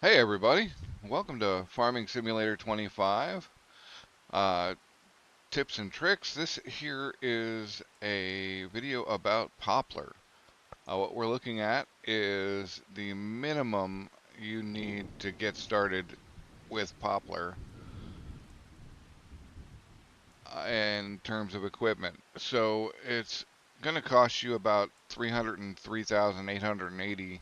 Hey everybody, welcome to Farming Simulator 25. Uh, Tips and tricks. This here is a video about Poplar. What we're looking at is the minimum you need to get started with Poplar in terms of equipment. So it's going to cost you about $303,880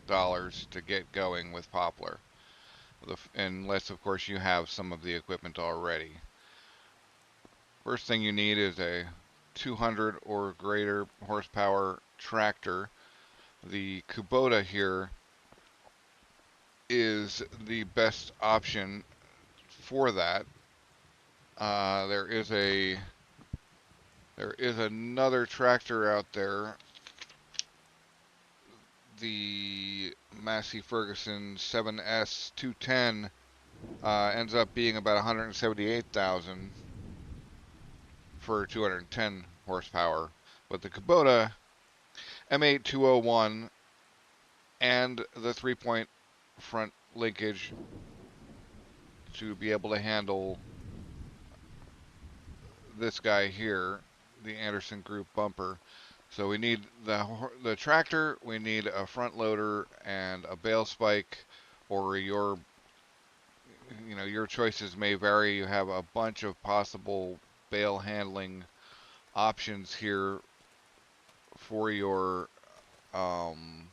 to get going with Poplar, unless of course you have some of the equipment already. First thing you need is a 200 or greater horsepower tractor. The Kubota here is the best option for that. Uh, there is a there is another tractor out there, the Massey Ferguson 7S 210. Ends up being about 178,000 for 210 horsepower, but the Kubota M8201 and the 3-point front linkage to be able to handle this guy here, the Anderson Group bumper. So we need the tractor, we need a front loader and a bale spike, or your choices may vary. You have a bunch of possible bale handling options here for your um,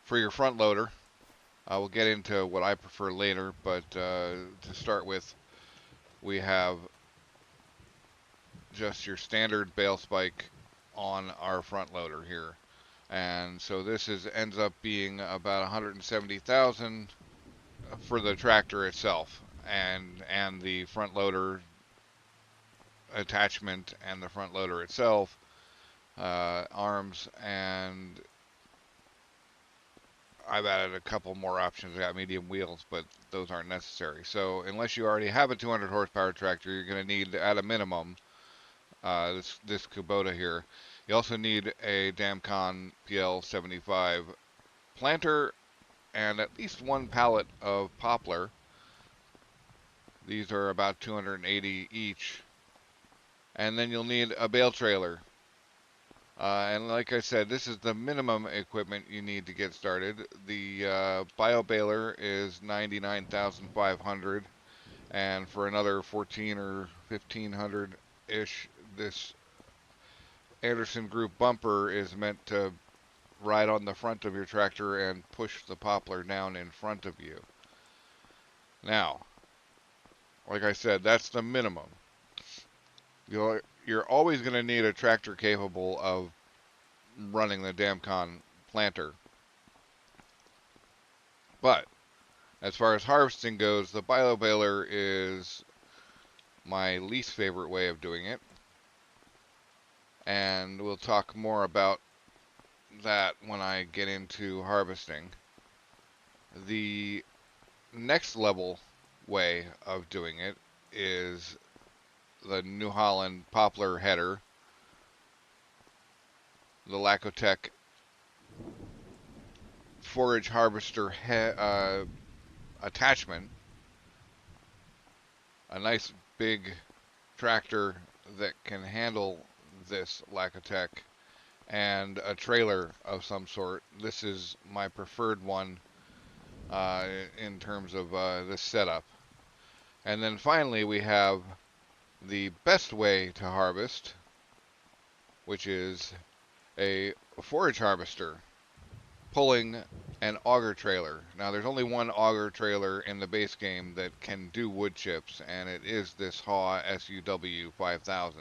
front loader. I will get into what I prefer later, but to start with, we have just your standard bale spike on our front loader here. And so this ends up being about 170,000 for the tractor itself, and the front loader attachment and the front loader itself, arms, and I've added a couple more options. I got medium wheels, but those aren't necessary. So unless you already have a 200 horsepower tractor, you're going to need at a minimum this Kubota here. You also need a Damcon PL75 planter and at least one pallet of poplar. These are about 280 each. And then you'll need a bale trailer. And like I said, this is the minimum equipment you need to get started. The bio baler is 99,500, and for another 14 or 1500 ish, this Anderson Group bumper is meant to ride on the front of your tractor and push the poplar down in front of you. Now, like I said, that's the minimum. You're always going to need a tractor capable of running the Damcon planter. But as far as harvesting goes, the bio baler is my least favorite way of doing it. And we'll talk more about that when I get into harvesting. The next level way of doing it is the New Holland poplar header, the Lacotech forage harvester attachment, a nice big tractor that can handle this Lacotech, and a trailer of some sort. This is my preferred one in terms of this setup. And then finally we have the best way to harvest, which is a forage harvester pulling an auger trailer. Now there's only one auger trailer in the base game that can do wood chips, and it is this HAW SUW 5000.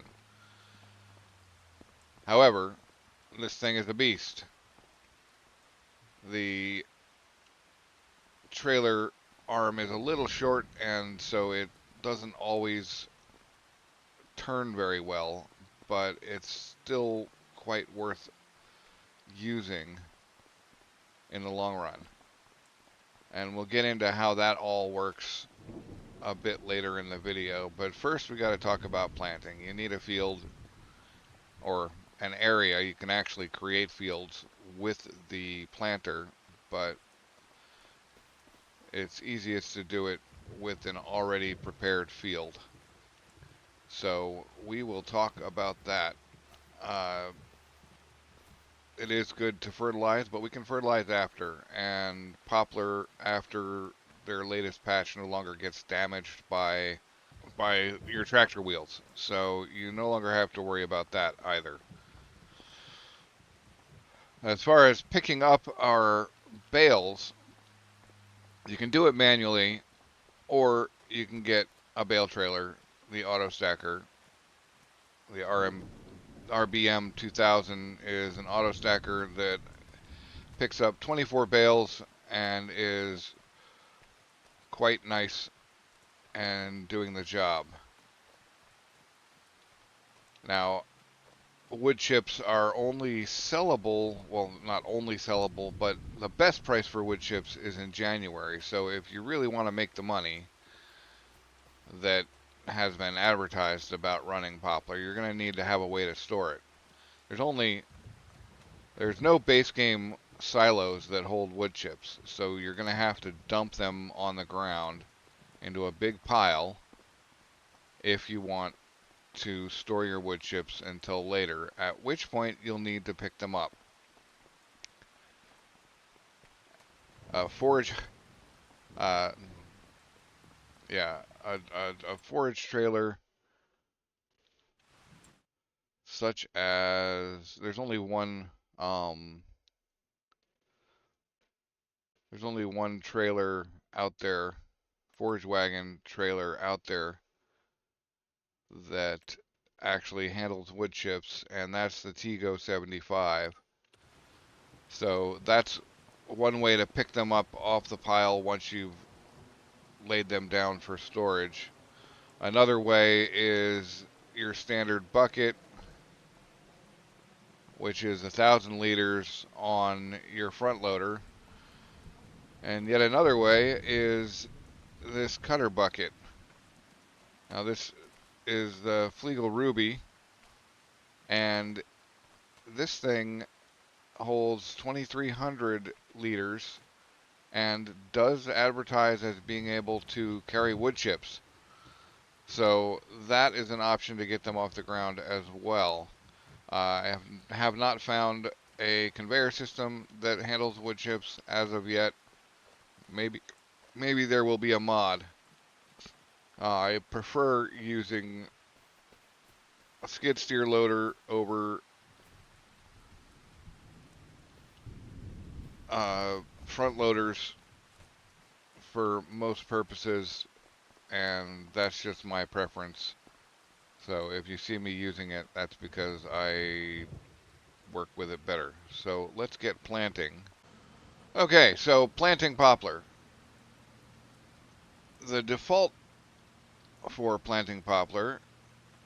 However, this thing is a beast. The trailer arm is a little short, and so it doesn't always turn very well, but it's still quite worth using in the long run. And we'll get into how that all works a bit later in the video. But first, we got to talk about planting. You need a field or an area. You can actually create fields with the planter, but it's easiest to do it with an already prepared field. So we will talk about that. Uh, it is good to fertilize, but we can fertilize after. And Poplar, after their latest patch, no longer gets damaged by your tractor wheels. So you no longer have to worry about that either. As far as picking up our bales, you can do it manually, or you can get a bale trailer, the auto stacker. The RBM 2000 is an auto stacker that picks up 24 bales and is quite nice and doing the job. Now, wood chips are only sellable, well, not only sellable, but the best price for wood chips is in January. So if you really want to make the money that has been advertised about running Poplar, you're going to need to have a way to store it. There's only there's no base game silos that hold wood chips, so you're going to have to dump them on the ground into a big pile if you want to store your wood chips until later, at which point you'll need to pick them up. Forage, uh, yeah, a forage trailer such as um, there's only one trailer out there, forage wagon trailer out there that actually handles wood chips, and that's the Tego 75. So that's one way to pick them up off the pile once you've laid them down for storage. Another way is your standard bucket, which is 1,000 liters on your front loader. And yet another way is this cutter bucket. Now this is the Flegel Ruby, and this thing holds 2,300 liters and does advertise as being able to carry wood chips. So that is an option to get them off the ground as well. I have not found a conveyor system that handles wood chips as of yet. Maybe maybe there will be a mod. I prefer using a skid steer loader over front loaders for most purposes, and that's just my preference. So if you see me using it, that's because I work with it better. So let's get planting. Okay, so planting poplar. The default for planting poplar,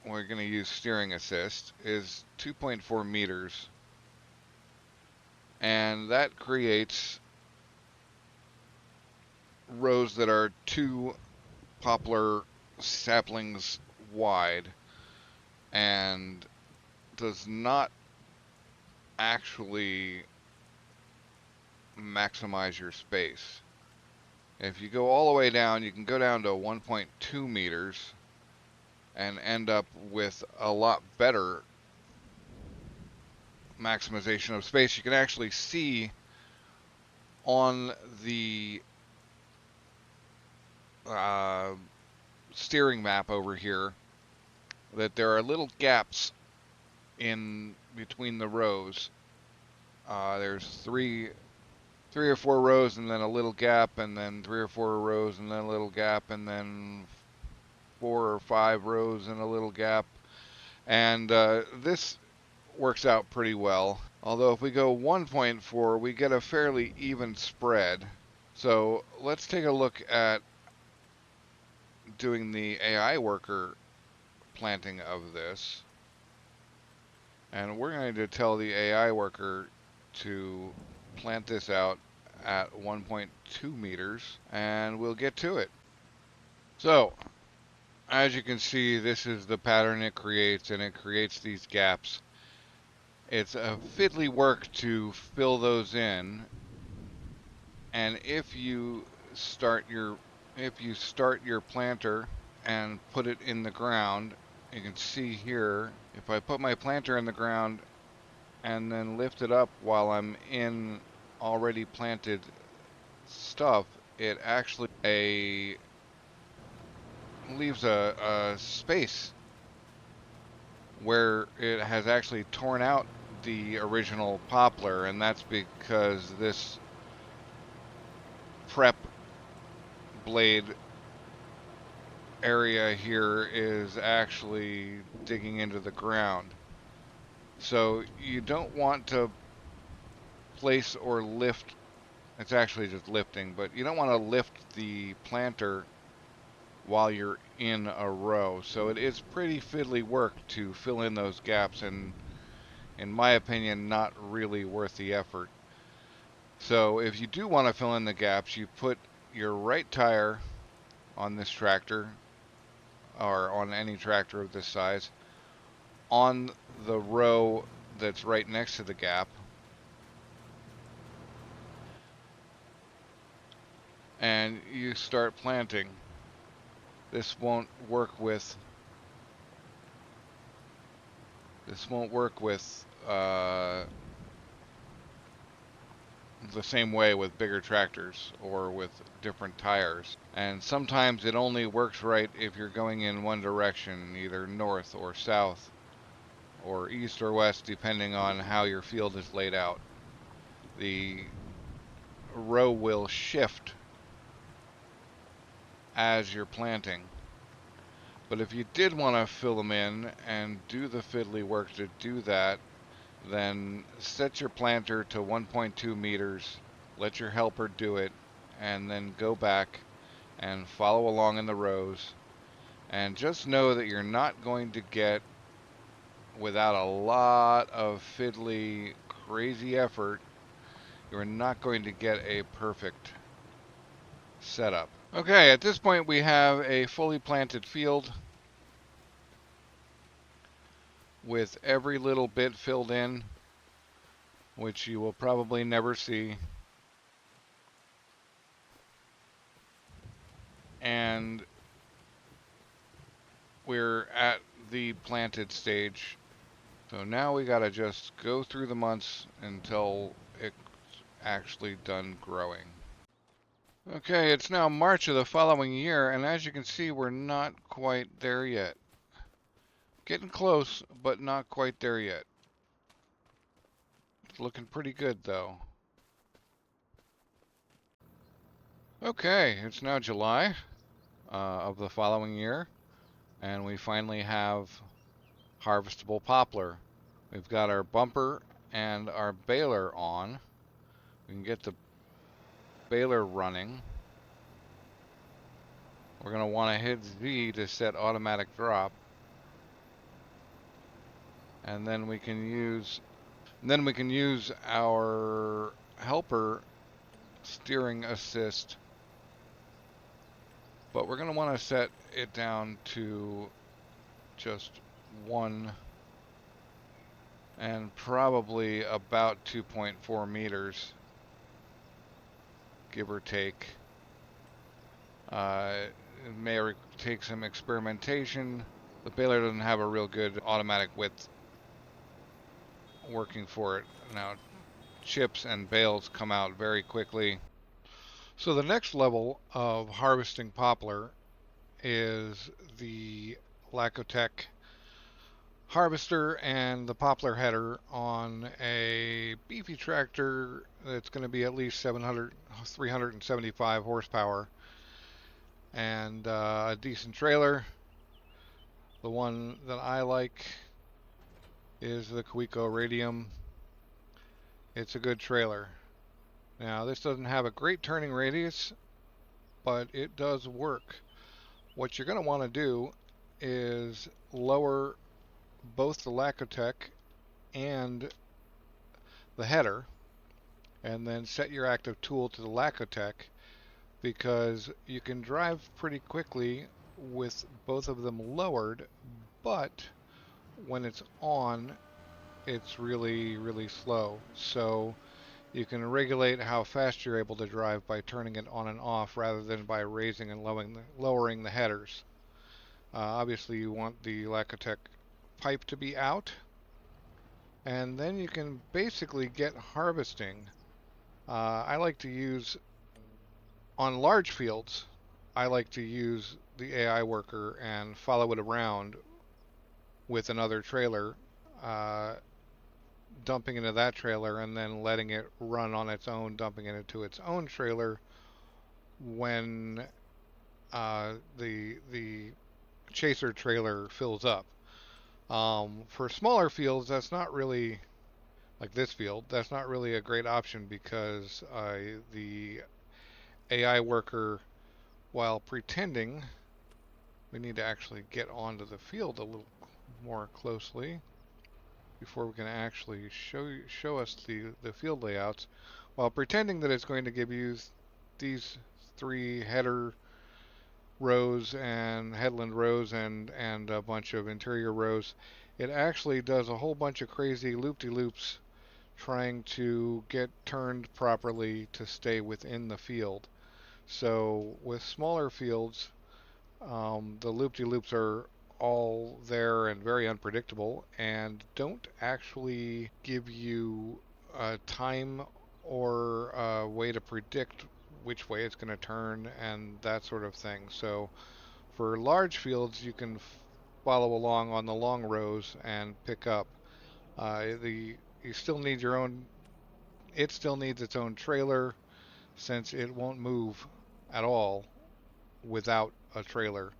we're going to use steering assist, is 2.4 meters. And that creates rows that are 2 poplar saplings wide and does not actually maximize your space. If you go all the way down, you can go down to 1.2 meters and end up with a lot better maximization of space. You can actually see on the uh, steering map over here that there are little gaps in between the rows. There's three or four rows and then a little gap, and then 3 or 4 rows and then a little gap, and then 4 or 5 rows and a little gap. And this works out pretty well. Although if we go 1.4, we get a fairly even spread. So let's take a look at doing the AI worker planting of this. And we're going to tell the AI worker to plant this out at 1.2 meters, and we'll get to it. So, as you can see, this is the pattern it creates, and it creates these gaps. It's a fiddly work to fill those in, and if you start your planter and put it in the ground, you can see here, if I put my planter in the ground and then lift it up while I'm in already planted stuff, it actually leaves a space where it has actually torn out the original poplar, and that's because this prep blade area here is actually digging into the ground. So you don't want to place or lift, it's actually just lifting, but you don't want to lift the planter while you're in a row. So it is pretty fiddly work to fill in those gaps, and in my opinion, not really worth the effort. So if you do want to fill in the gaps, you put your right tire on this tractor, or on any tractor of this size, on the row that's right next to the gap, and you start planting. This won't work with the same way with bigger tractors or with different tires. And sometimes it only works right if you're going in one direction, either north or south or east or west, depending on how your field is laid out. The row will shift as you're planting. But if you did want to fill them in and do the fiddly work to do that, then set your planter to 1.2 meters, let your helper do it, and then go back and follow along in the rows. And just know that you're not going to get, without a lot of fiddly, crazy effort, you're not going to get a perfect setup. Okay, at this point we have a fully planted field with every little bit filled in, which you will probably never see. And we're at the planted stage. So now we gotta just go through the months until it's actually done growing. Okay, it's now March of the following year, and as you can see, we're not quite there yet. Getting close, but not quite there yet. It's looking pretty good, though. Okay, it's now July of the following year, and we finally have harvestable poplar. We've got our bumper and our baler on. We can get the baler running. We're going to want to hit Z to set automatic drop. And then we can use our helper steering assist. But we're going to want to set it down to just 1 and probably about 2.4 meters, give or take. It may take some experimentation. The baler doesn't have a real good automatic width working for it. Now, chips and bales come out very quickly. So the next level of harvesting poplar is the Lacotech harvester and the poplar header on a beefy tractor that's going to be at least 375 horsepower, and a decent trailer. The one that I like is the Kuiko Radium. It's a good trailer. Now, this doesn't have a great turning radius, but it does work. What you're going to want to do is lower both the Lacotech and the header, and then set your active tool to the Lacotech, because you can drive pretty quickly with both of them lowered, but when it's on, it's really, really slow. So You can regulate how fast you're able to drive by turning it on and off rather than by raising and lowering the headers. Obviously, you want the Lacotech pipe to be out, and then you can basically get harvesting. I like to use, on large fields, I like to use the AI worker and follow it around with another trailer, uh, dumping into that trailer and then letting it run on its own, dumping it into its own trailer when the chaser trailer fills up. For smaller fields, that's not really like this field. That's not really a great option because the AI worker, while pretending, we need to actually get onto the field a little more closely before we can actually show us the field layouts. While pretending that it's going to give you these three header rows and headland rows and a bunch of interior rows, it actually does a whole bunch of crazy loop-de-loops trying to get turned properly to stay within the field. So with smaller fields, the loop-de-loops are all there and very unpredictable and don't actually give you a time or a way to predict which way it's going to turn and that sort of thing. So for large fields, you can follow along on the long rows and pick up. The you still need your own. It still needs its own trailer since it won't move at all without a trailer,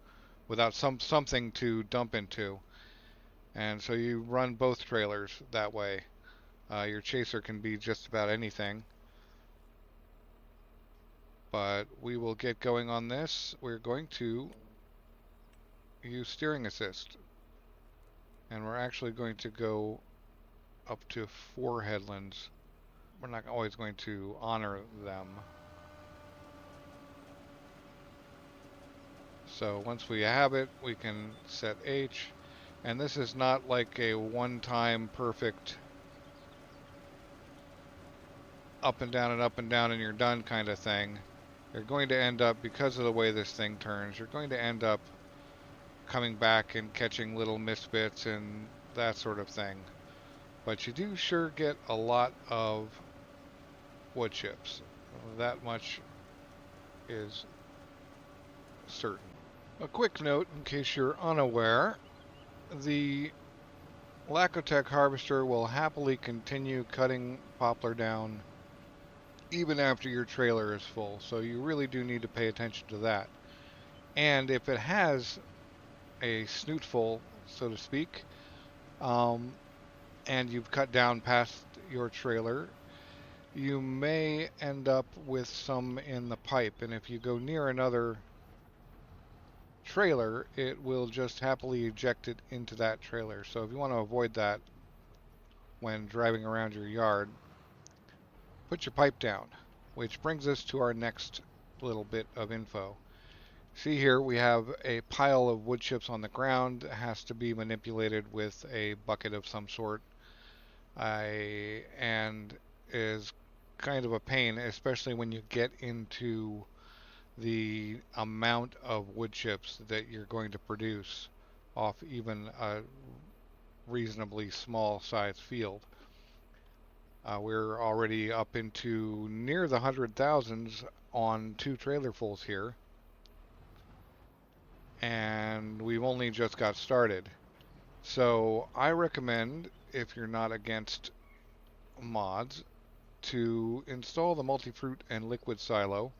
without something to dump into. And so you run both trailers that way. Your chaser can be just about anything. But we will get going on this. We're going to use steering assist. And we're actually going to go up to 4 headlands. We're not always going to honor them. So once we have it, we can set H. And this is not like a one-time perfect up and down and you're done kind of thing. You're going to end up, because of the way this thing turns, you're going to end up coming back and catching little misfits and that sort of thing. But you do sure get a lot of wood chips. That much is certain. A quick note, in case you're unaware, the Lacotech harvester will happily continue cutting poplar down even after your trailer is full, so you really do need to pay attention to that. And if it has a snootful, so to speak, um, and you've cut down past your trailer, you may end up with some in the pipe. And if you go near another trailer, it will just happily eject it into that trailer. So if you want to avoid that when driving around your yard, put your pipe down. Which brings us to our next little bit of info. See here, we have a pile of wood chips on the ground. It has to be manipulated with a bucket of some sort. And is kind of a pain, especially when you get into the amount of wood chips that you're going to produce off even a reasonably small size field. We're already up into near the 100,000s on 2 trailerfuls here, and we've only just got started. So I recommend, if you're not against mods, to install the multi-fruit and liquid silo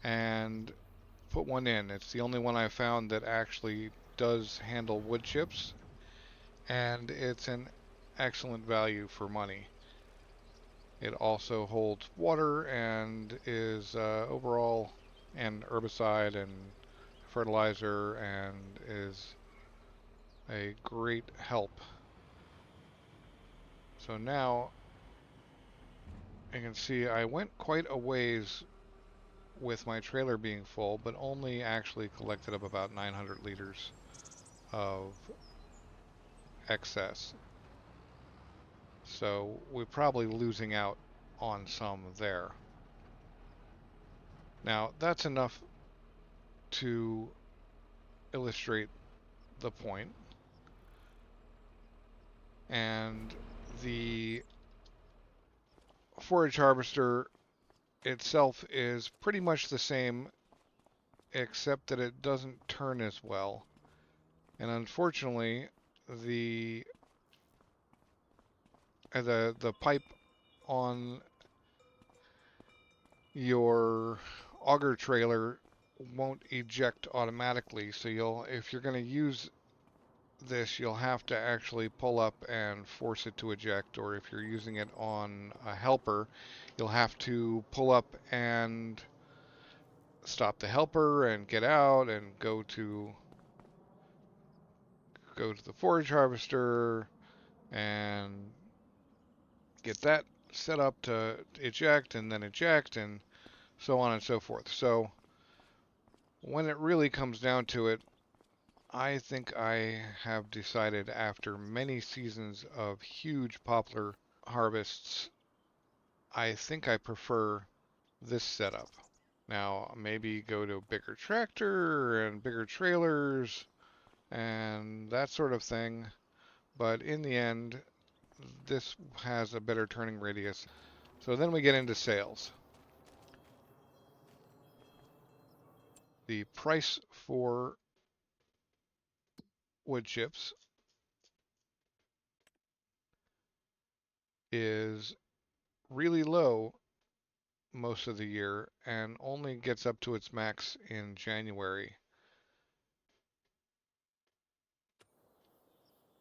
and put one in. It's the only one I've found that actually does handle wood chips, and it's an excellent value for money. It also holds water and is overall an herbicide and fertilizer and is a great help. So now you can see I went quite a ways with my trailer being full, but only actually collected up about 900 liters of excess. So we're probably losing out on some there. Now, that's enough to illustrate the point. And the forage harvester itself is pretty much the same, except that it doesn't turn as well. And unfortunately, the pipe on your auger trailer won't eject automatically, so if you're going to use this, you'll have to actually pull up and force it to eject, or if you're using it on a helper, you'll have to pull up and stop the helper and get out and go to the forage harvester and get that set up to eject, and then eject, and so on and so forth. So when it really comes down to it, I think I have decided, after many seasons of huge poplar harvests, I think I prefer this setup. Now, maybe go to a bigger tractor and bigger trailers and that sort of thing, but in the end, this has a better turning radius. So then we get into sales. The price for wood chips is really low most of the year and only gets up to its max in January.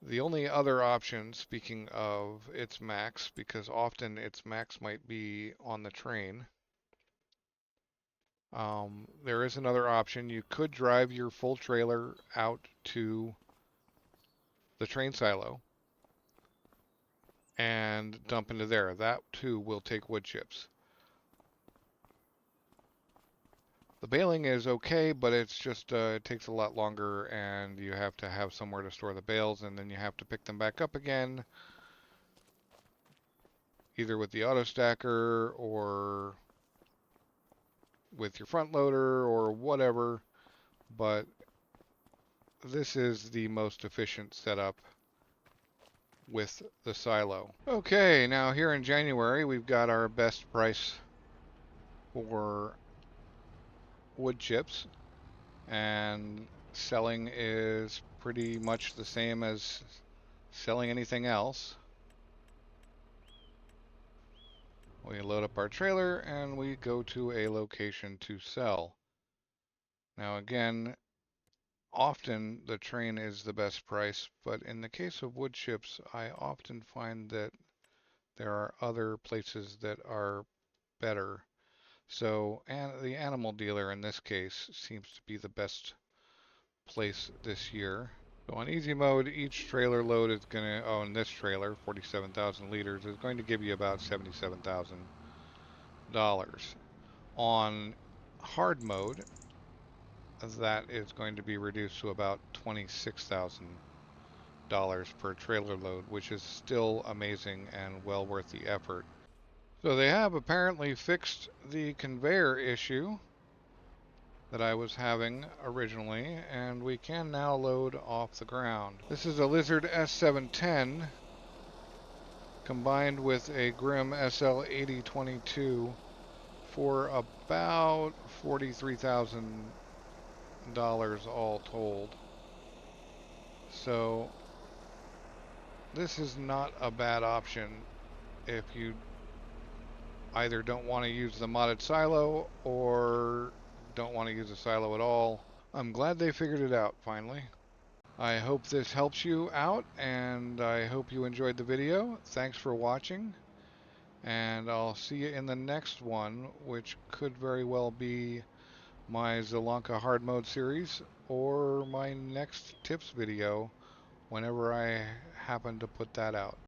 The only other option, speaking of its max, because often its max might be on the train, there is another option. You could drive your full trailer out to the train silo and dump into there. That too will take wood chips. The baling is okay, but it's just it takes a lot longer, and you have to have somewhere to store the bales, and then you have to pick them back up again, either with the auto stacker or with your front loader or whatever. But this is the most efficient setup with the silo. Okay, now here in January we've got our best price for wood chips, and selling is pretty much the same as selling anything else. We load up our trailer and we go to a location to sell. Now again, often the train is the best price, but in the case of wood chips, I often find that there are other places that are better. So, and the animal dealer in this case seems to be the best place this year. So on easy mode, each trailer load is going to, in this trailer, 47,000 liters, is going to give you about $77,000. On hard mode, that is going to be reduced to about $26,000 per trailer load, which is still amazing and well worth the effort. So they have apparently fixed the conveyor issue that I was having originally, and we can now load off the ground. This is a Lizard S710 combined with a Grimm SL8022 for about $43,000 all told. So this is not a bad option if you either don't want to use the modded silo or don't want to use a silo at all. I'm glad they figured it out finally. I hope this helps you out, and I hope you enjoyed the video. Thanks for watching, and I'll see you in the next one, which could very well be my Zelanka hard mode series or my next tips video whenever I happen to put that out.